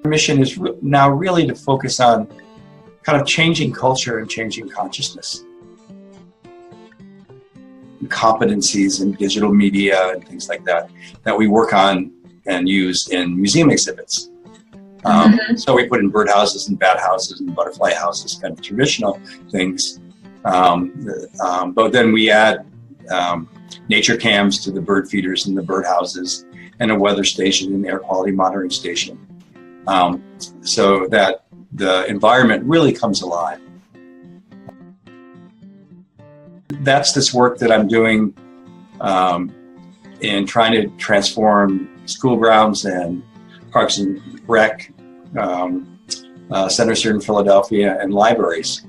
Our mission is now really to focus on kind of changing culture and changing consciousness. Competencies in digital media and things like that we work on and use in museum exhibits. So we put in birdhouses and bat houses and butterfly houses, kind of traditional things. But then we add nature cams to the bird feeders and the birdhouses, and a weather station and air quality monitoring station, so that the environment really comes alive. That's this work that I'm doing in trying to transform school grounds and parks and rec centers here in Philadelphia and libraries,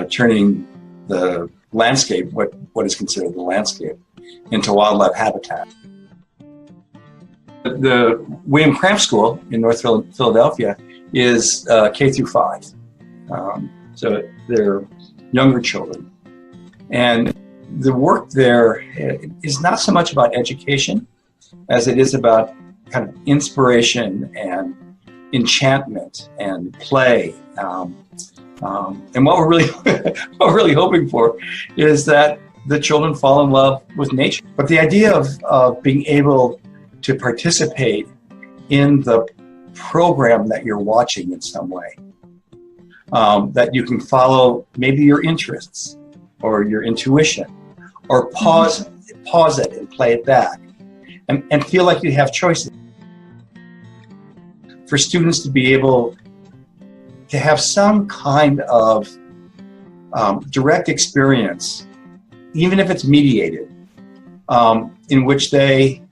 turning the landscape, what is considered the landscape, into wildlife habitat. The William Cramp School in North Philadelphia is K through 5. So they're younger children. And the work there is not so much about education as it is about kind of inspiration and enchantment and play. And what we're really hoping for is that the children fall in love with nature. But the idea of being able to participate in the program that you're watching in some way, that you can follow maybe your interests or your intuition, or pause it and play it back, and feel like you have choices. For students to be able to have some kind of direct experience, even if it's mediated, in which they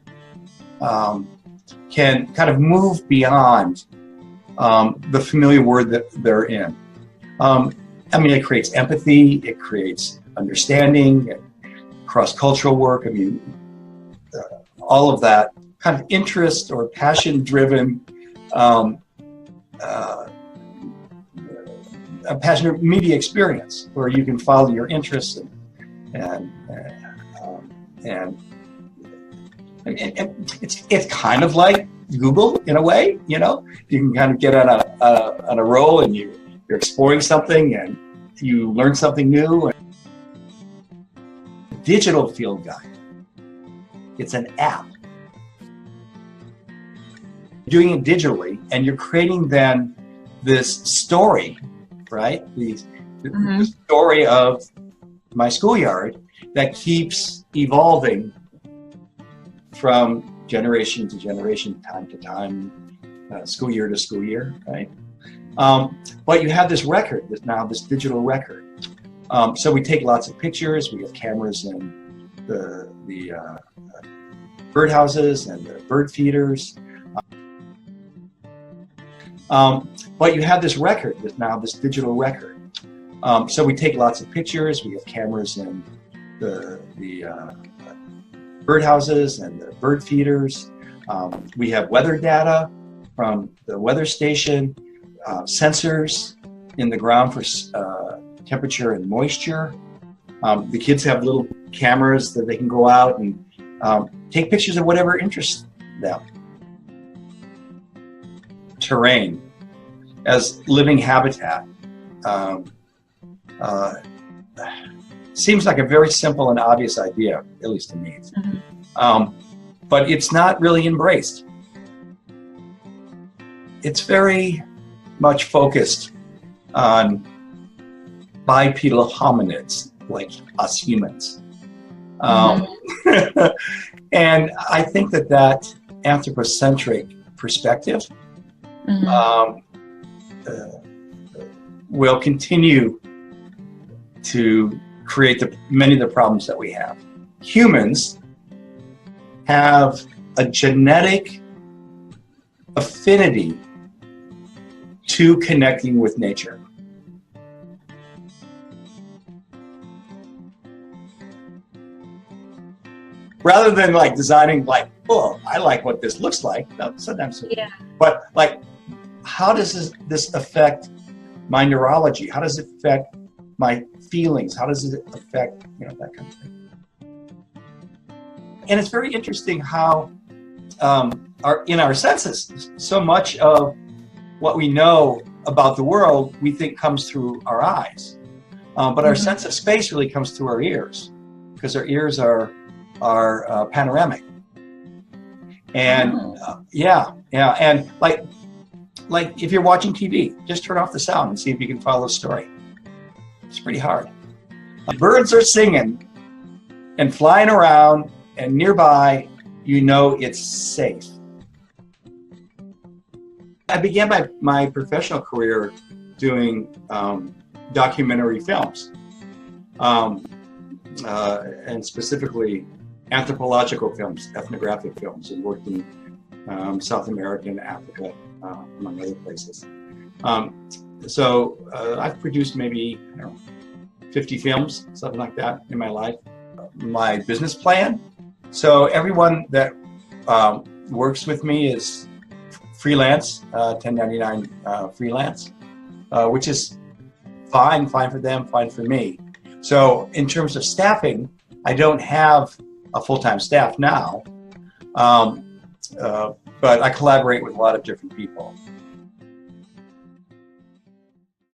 can kind of move beyond the familiar world that they're in. I mean, it creates empathy, it creates understanding, cross-cultural work. I mean, all of that kind of interest or passion-driven, a passionate media experience where you can follow your interests and it's kind of like Google in a way, you know. You can kind of get on a roll and you're exploring something and you learn something new. Digital field guide. It's an app. Doing it digitally, and you're creating then this story, right? The story of my schoolyard that keeps evolving from generation to generation, time to time, school year to school year, right? But you have this record, this digital record. So we take lots of pictures. We have cameras in the birdhouses and the bird feeders. But you have this record, this digital record. So we take lots of pictures. We have cameras in the birdhouses and the bird feeders. We have weather data from the weather station, sensors in the ground for temperature and moisture. The kids have little cameras that they can go out and take pictures of whatever interests them. Terrain as living habitat seems like a very simple and obvious idea, at least to me. But it's not really embraced. It's very much focused on bipedal hominids like us humans. And I think that anthropocentric perspective will continue to create many of the problems that we have. Humans have a genetic affinity to connecting with nature. Rather than like designing like, oh, I like what this looks like. No, sometimes, yeah. But like, how does this affect my neurology? How does it affect my feelings? How does it affect, that kind of thing? And it's very interesting how in our senses, so much of what we know about the world, we think comes through our eyes. But our sense of space really comes through our ears, because our ears are panoramic. And and like if you're watching TV, just turn off the sound and see if you can follow the story. It's pretty hard. Birds are singing and flying around, and nearby, you know it's safe. I began my professional career doing documentary films, and specifically anthropological films, ethnographic films, and worked in South America and Africa, among other places. So I've produced maybe, I don't know, 50 films, something like that in my life. My business plan. So everyone that works with me is freelance, 1099 freelance, which is fine for them, fine for me. So in terms of staffing, I don't have a full-time staff now, but I collaborate with a lot of different people.